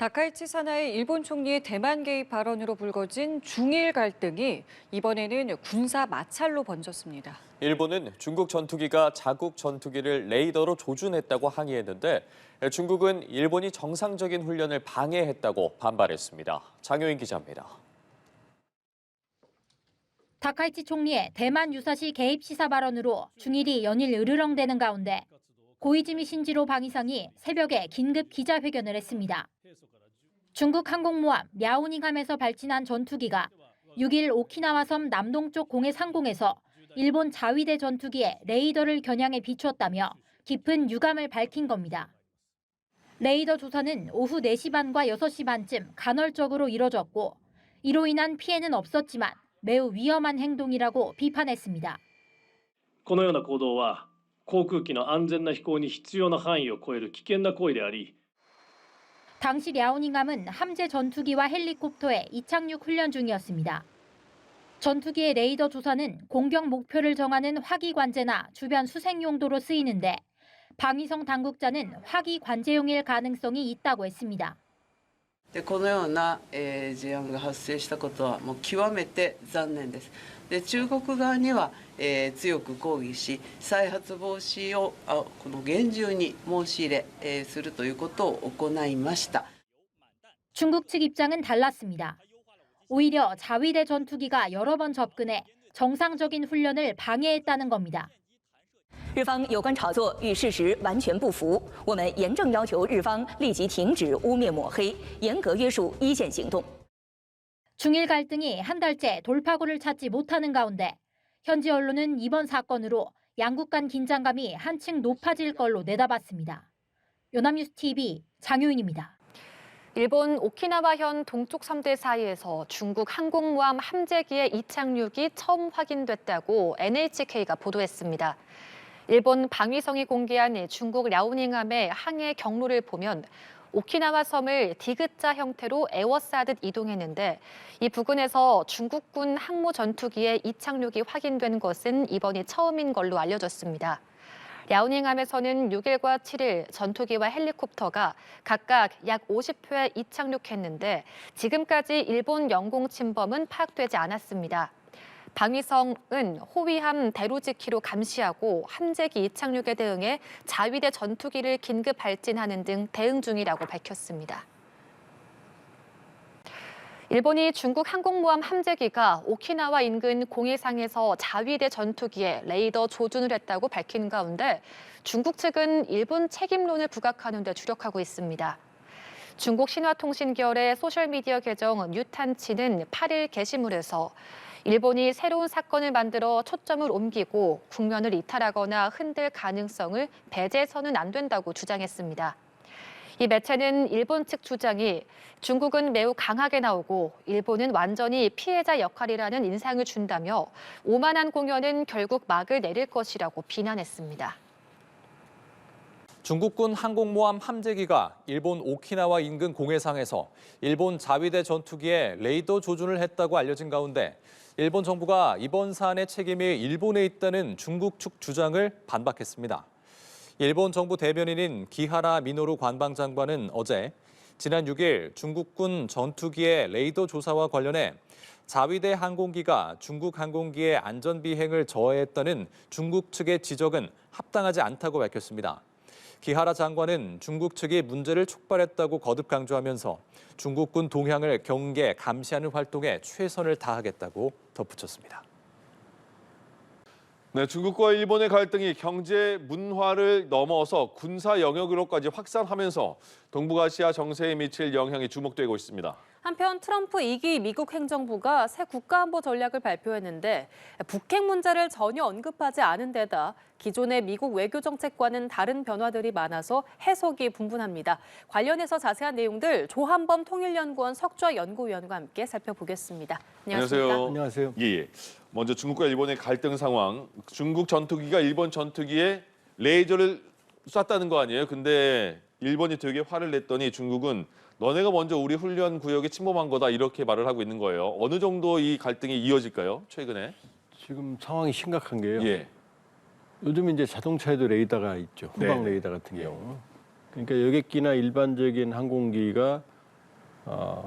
다카이치 사나이 일본 총리의 대만 개입 발언으로 불거진 중일 갈등이 이번에는 군사 마찰로 번졌습니다. 일본은 중국 전투기가 자국 전투기를 레이더로 조준했다고 항의했는데 중국은 일본이 정상적인 훈련을 방해했다고 반발했습니다. 장효인 기자입니다. 다카이치 총리의 대만 유사시 개입 시사 발언으로 중일이 연일 으르렁대는 가운데 고이즈미 신지로 방위상이 새벽에 긴급 기자회견을 했습니다. 중국 항공모함 랴오닝함에서 발진한 전투기가 6일 오키나와 섬 남동쪽 공해 상공에서 일본 자위대 전투기의 레이더를 겨냥해 비추었다며 깊은 유감을 밝힌 겁니다. 레이더 조사는 오후 4시 반과 6시 반쯤 간헐적으로 이뤄졌고 이로 인한 피해는 없었지만 매우 위험한 행동이라고 비판했습니다. このような行動は航空機の安全な飛行に必要な範囲を超える危険な行為であり 당시 랴오닝함은 함재 전투기와 헬리콥터의 이착륙 훈련 중이었습니다. 전투기의 레이더 조사는 공격 목표를 정하는 화기 관제나 주변 수색 용도로 쓰이는데 방위성 당국자는 화기 관제용일 가능성이 있다고 했습니다. このような事案が発生したことはもう極めて残念です。中国側には強く抗議し、再発防止をこの厳重に申し入れするということを行いました。 중국 측 입장은 달랐습니다. 오히려 자위대 전투기가 여러 번 접근해 정상적인 훈련을 방해했다는 겁니다. 日方有关炒作与事实完全不符，我们严正要求日方立即停止污蔑抹黑，严格约束一线行动。 중일 갈등이 한 달째 돌파구를 찾지 못하는 가운데 현지 언론은 이번 사건으로 양국 간 긴장감이 한층 높아질 걸로 내다봤습니다. 연합뉴스 TV 장효인입니다. 일본 오키나와현 동쪽 섬들 사이에서 중국 항공모함 함재기의 이착륙이 처음 확인됐다고 NHK가 보도했습니다. 일본 방위성이 공개한 중국 랴오닝함의 항해 경로를 보면 오키나와 섬을 디귿자 형태로 에워싸듯 이동했는데 이 부근에서 중국군 항모 전투기의 이착륙이 확인된 것은 이번이 처음인 걸로 알려졌습니다. 랴오닝함에서는 6일과 7일 전투기와 헬리콥터가 각각 약 50회 이착륙했는데 지금까지 일본 영공 침범은 파악되지 않았습니다. 방위성은 호위함 대로지키로 감시하고 함재기 이착륙에 대응해 자위대 전투기를 긴급 발진하는 등 대응 중이라고 밝혔습니다. 일본이 중국 항공모함 함재기가 오키나와 인근 공해상에서 자위대 전투기에 레이더 조준을 했다고 밝힌 가운데 중국 측은 일본 책임론을 부각하는 데 주력하고 있습니다. 중국 신화통신 계열의 소셜미디어 계정 뉴탄치는 8일 게시물에서 일본이 새로운 사건을 만들어 초점을 옮기고 국면을 이탈하거나 흔들 가능성을 배제해서는 안 된다고 주장했습니다. 이 매체는 일본 측 주장이 중국은 매우 강하게 나오고 일본은 완전히 피해자 역할이라는 인상을 준다며 오만한 공연은 결국 막을 내릴 것이라고 비난했습니다. 중국군 항공모함 함재기가 일본 오키나와 인근 공해상에서 일본 자위대 전투기에 레이더 조준을 했다고 알려진 가운데 일본 정부가 이번 사안의 책임이 일본에 있다는 중국 측 주장을 반박했습니다. 일본 정부 대변인인 기하라 미노루 관방장관은 어제 지난 6일 중국군 전투기의 레이더 조사와 관련해 자위대 항공기가 중국 항공기의 안전비행을 저해했다는 중국 측의 지적은 합당하지 않다고 밝혔습니다. 기하라 장관은 중국 측이 문제를 촉발했다고 거듭 강조하면서 중국군 동향을 경계, 감시하는 활동에 최선을 다하겠다고 덧붙였습니다. 네, 중국과 일본의 갈등이 경제 문화를 넘어서 군사 영역으로까지 확산하면서 동북아시아 정세에 미칠 영향이 주목되고 있습니다. 한편 트럼프 2기 미국 행정부가 새 국가안보 전략을 발표했는데 북핵 문제를 전혀 언급하지 않은 데다 기존의 미국 외교 정책과는 다른 변화들이 많아서 해석이 분분합니다. 관련해서 자세한 내용들 조한범 통일연구원 석좌 연구위원과 함께 살펴보겠습니다. 안녕하십니까? 안녕하세요. 예. 먼저 중국과 일본의 갈등 상황. 중국 전투기가 일본 전투기에 레이저를 쐈다는 거 아니에요? 근데 일본이 되게 화를 냈더니 중국은 너네가 먼저 우리 훈련 구역에 침범한 거다 이렇게 말을 하고 있는 거예요. 어느 정도 이 갈등이 이어질까요? 최근에? 지금 상황이 심각한 게요. 예. 요즘 이제 자동차에도 레이더가 있죠. 후방 네. 레이더 같은 경우. 그러니까 여객기나 일반적인 항공기가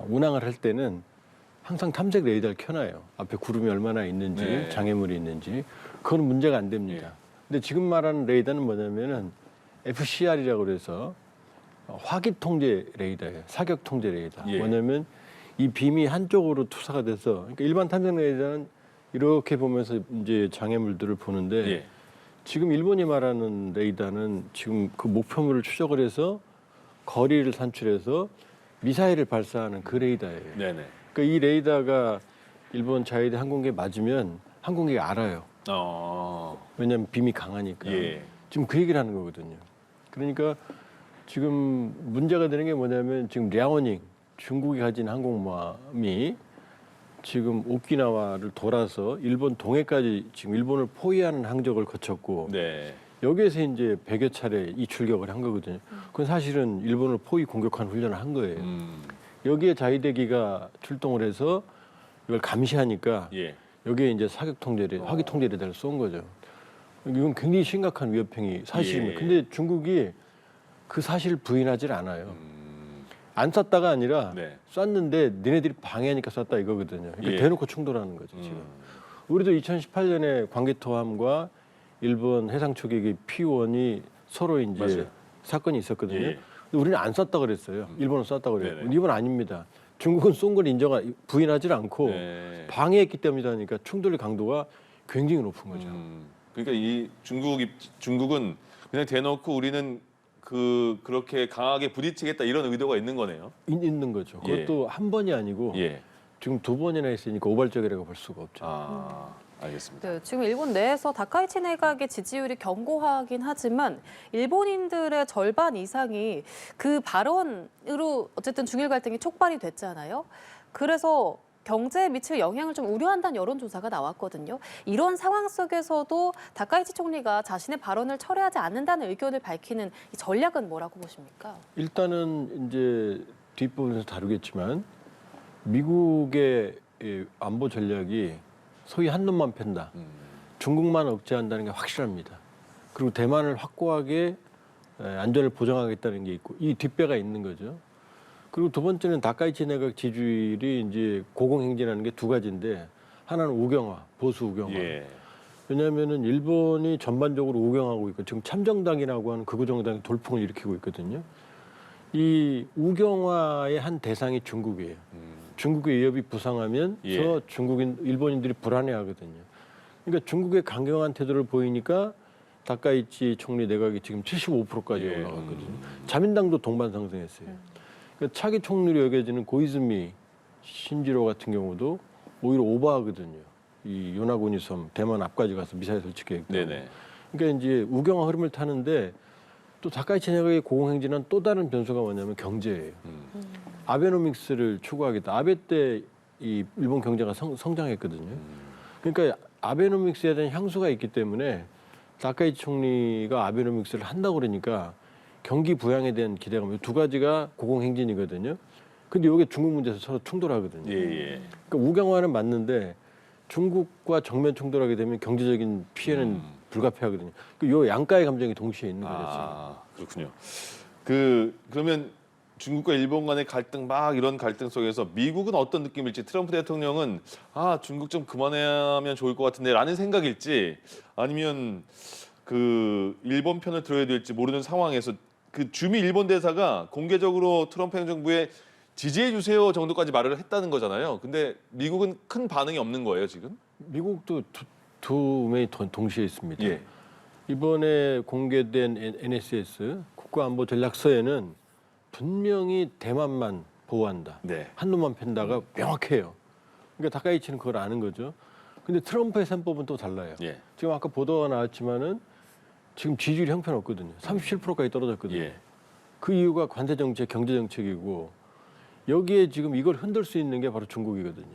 운항을 할 때는 항상 탐색 레이더를 켜놔요. 앞에 구름이 얼마나 있는지, 네. 장애물이 있는지. 그건 문제가 안 됩니다. 근데 지금 말하는 레이더는 뭐냐면은 FCR이라고 그래서 화기 통제 레이더예요. 사격 통제 레이더. 예. 뭐냐면 이 빔이 한쪽으로 투사가 돼서, 그러니까 일반 탐색 레이더는 이렇게 보면서 이제 장애물들을 보는데 예. 지금 일본이 말하는 레이더는 지금 그 목표물을 추적을 해서 거리를 산출해서 미사일을 발사하는 그 레이더예요. 네네. 그러니까 이 레이더가 일본 자위대 항공기에 맞으면 항공기가 알아요. 왜냐하면 빔이 강하니까. 예. 지금 그 얘기를 하는 거거든요. 그러니까 지금 문제가 되는 게 뭐냐면 지금 랴오닝 중국이 가진 항공모함이 지금 오키나와를 돌아서 일본 동해까지 지금 일본을 포위하는 항적을 거쳤고 네. 여기에서 이제 100여 차례 이 출격을 한 거거든요. 그건 사실은 일본을 포위 공격한 훈련을 한 거예요. 여기에 자위대기가 출동을 해서 이걸 감시하니까 예. 여기에 이제 사격 통제를, 화기 통제를 쏜 거죠. 이건 굉장히 심각한 위협행위 사실입니다. 예. 근데 중국이 그 사실을 부인하지 않아요. 안 쐈다가 아니라 네. 쐈는데 니네들이 방해하니까 쐈다 이거거든요. 그러니까 예. 대놓고 충돌하는 거죠, 지금. 우리도 2018년에 광개토함과 일본 해상 초계기 P1이 서로 이제 맞아요. 사건이 있었거든요. 예. 근데 우리는 안 쐈다 그랬어요. 일본은 쐈다 그래요. 네네. 이번 아닙니다. 중국은 쏜 걸 부인하지 않고 네. 방해했기 때문이니까 충돌의 강도가 굉장히 높은 거죠. 그러니까 이 중국은 그냥 대놓고 우리는 그렇게 강하게 부딪히겠다 이런 의도가 있는 거네요. 있는 거죠. 그것도 한 번이 아니고 예. 지금 2번이나 했으니까 우발적이라고 볼 수가 없죠. 아, 알겠습니다. 네, 지금 일본 내에서 다카이치 내각의 지지율이 견고하긴 하지만 일본인들의 절반 이상이 그 발언으로 어쨌든 중일 갈등이 촉발이 됐잖아요. 그래서 경제에 미칠 영향을 좀 우려한다는 여론조사가 나왔거든요. 이런 상황 속에서도 다카이치 총리가 자신의 발언을 철회하지 않는다는 의견을 밝히는 이 전략은 뭐라고 보십니까? 일단은 이제 뒷부분에서 다루겠지만 미국의 안보 전략이 소위 한 놈만 팬다. 중국만 억제한다는 게 확실합니다. 그리고 대만을 확고하게 안전을 보장하겠다는 게 있고 이 뒷배가 있는 거죠. 그리고 두 번째는 다카이치 내각 지지율이 이제 고공행진하는 게 두 가지인데 하나는 우경화, 보수 우경화. 예. 왜냐하면은 일본이 전반적으로 우경하고 있고 지금 참정당이라고 하는 극우 정당이 돌풍을 일으키고 있거든요. 이 우경화의 한 대상이 중국이에요. 중국의 위협이 부상하면 예. 일본인들이 불안해하거든요. 그러니까 중국의 강경한 태도를 보이니까 다카이치 총리 내각이 지금 75%까지 예. 올라갔거든요. 자민당도 동반상승했어요. 그러니까 차기 총리로 여겨지는 고이즈미 신지로 같은 경우도 오히려 오버하거든요. 이 요나고니 섬 대만 앞까지 가서 미사일 설치했고. 네네. 그러니까 이제 우경화 흐름을 타는데 또 다카이치 내각의 고공행진한 또 다른 변수가 뭐냐면 경제예요. 아베노믹스를 추구하겠다. 아베 때 이 일본 경제가 성장했거든요. 그러니까 아베노믹스에 대한 향수가 있기 때문에 다카이치 총리가 아베노믹스를 한다고 그러니까 경기 부양에 대한 기대감 두 가지가 고공행진이거든요. 근데 이게 중국 문제에서 서로 충돌하거든요. 예. 그러니까 우경화는 맞는데 중국과 정면 충돌하게 되면 경제적인 피해는 불가피하거든요. 요 양가의 감정이 동시에 있는 거죠. 아, 그렇군요. 그러면 중국과 일본 간의 갈등 이런 갈등 속에서 미국은 어떤 느낌일지 트럼프 대통령은 중국 좀 그만하면 좋을 것 같은데라는 생각일지 아니면 일본 편을 들어야 될지 모르는 상황에서 주미 일본 대사가 공개적으로 트럼프 행정부에 지지해 주세요 정도까지 말을 했다는 거잖아요. 근데 미국은 큰 반응이 없는 거예요, 지금? 미국도 두 면이 동시에 있습니다. 예. 이번에 공개된 NSS 국가안보 전략서에는 분명히 대만만 보호한다. 네. 한 놈만 팬다가 명확해요. 그러니까 다카이치는 그걸 아는 거죠. 근데 트럼프의 셈법은 또 달라요. 예. 지금 아까 보도가 나왔지만은 지금 지지율이 형편없거든요. 37%까지 떨어졌거든요. 예. 그 이유가 관세 정책, 경제 정책이고 여기에 지금 이걸 흔들 수 있는 게 바로 중국이거든요.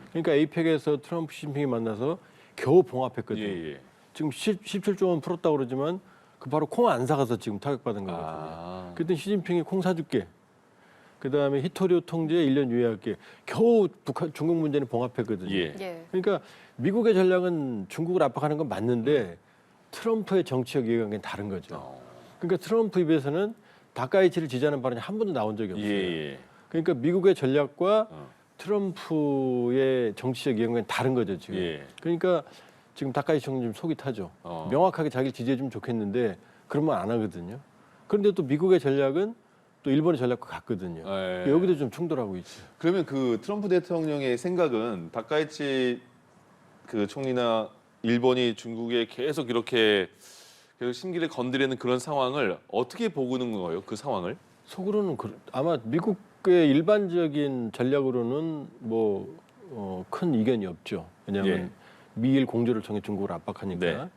그러니까 에이펙에서 트럼프 시진핑이 만나서 겨우 봉합했거든요. 예. 지금 17조 원 풀었다고 그러지만 그 바로 콩 안 사가서 지금 타격받은 거거든요. 그랬더니 시진핑이 콩 사줄게. 그다음에 히토리오 통제에 1년 유예할게. 겨우 중국 문제는 봉합했거든요. 예. 그러니까 미국의 전략은 중국을 압박하는 건 맞는데 트럼프의 정치적 이해관계는 다른 거죠. 그러니까 트럼프 입에서는 다카이치를 지지하는 발언이 한 번도 나온 적이 없어요. 예. 그러니까 미국의 전략과 트럼프의 정치적 이해관계는 다른 거죠 지금. 예. 그러니까 지금 다카이치 총리 좀 속이 타죠. 명확하게 자기를 지지해주면 좋겠는데 그런 말 안 하거든요. 그런데 또 미국의 전략은 또 일본의 전략과 같거든요. 예. 여기도 좀 충돌하고 있죠. 그러면 그 트럼프 대통령의 생각은 다카이치 그 총리나 일본이 중국에 계속 이렇게 계속 심기를 건드리는 그런 상황을 어떻게 보고는 거예요? 그 상황을? 속으로는 아마 미국의 일반적인 전략으로는 뭐 큰 이견이 없죠. 왜냐하면 예. 미일 공조를 통해 중국을 압박하니까. 네.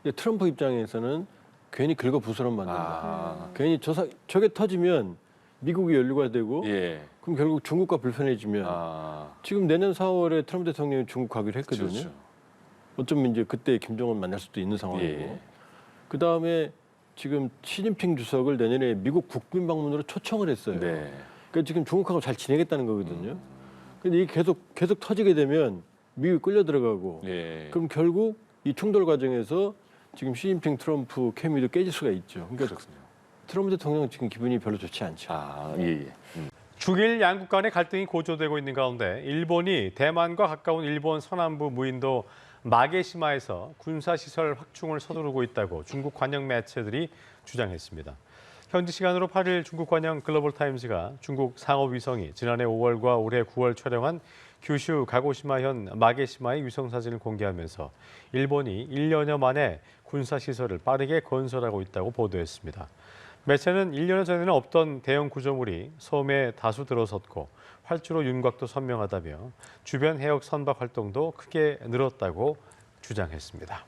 근데 트럼프 입장에서는 괜히 긁어부스럼 만든다. 아. 괜히 저게 터지면 미국이 연루가 되고 예. 그럼 결국 중국과 불편해지면 지금 내년 4월에 트럼프 대통령이 중국 가기로 했거든요. 그렇죠. 어쩌면 이제 그때 김정은 만날 수도 있는 상황이고. 예. 그 다음에 지금 시진핑 주석을 내년에 미국 국빈 방문으로 초청을 했어요. 네. 그러니까 지금 중국하고 잘 지내겠다는 거거든요. 근데 이게 계속 터지게 되면 미국이 끌려 들어가고 예. 그럼 결국 이 충돌 과정에서 지금 시진핑 트럼프 케미도 깨질 수가 있죠. 그러니까 그렇군요. 트럼프 대통령은 지금 기분이 별로 좋지 않죠. 예. 중일 양국 간의 갈등이 고조되고 있는 가운데 일본이 대만과 가까운 일본 서남부 무인도 마게시마에서 군사시설 확충을 서두르고 있다고 중국 관영 매체들이 주장했습니다. 현지 시간으로 8일 중국 관영 글로벌타임즈가 중국 상업위성이 지난해 5월과 올해 9월 촬영한 규슈 가고시마현 마게시마의 위성사진을 공개하면서 일본이 1년여 만에 군사시설을 빠르게 건설하고 있다고 보도했습니다. 매체는 1년 전에는 없던 대형 구조물이 섬에 다수 들어섰고 활주로 윤곽도 선명하다며 주변 해역 선박 활동도 크게 늘었다고 주장했습니다.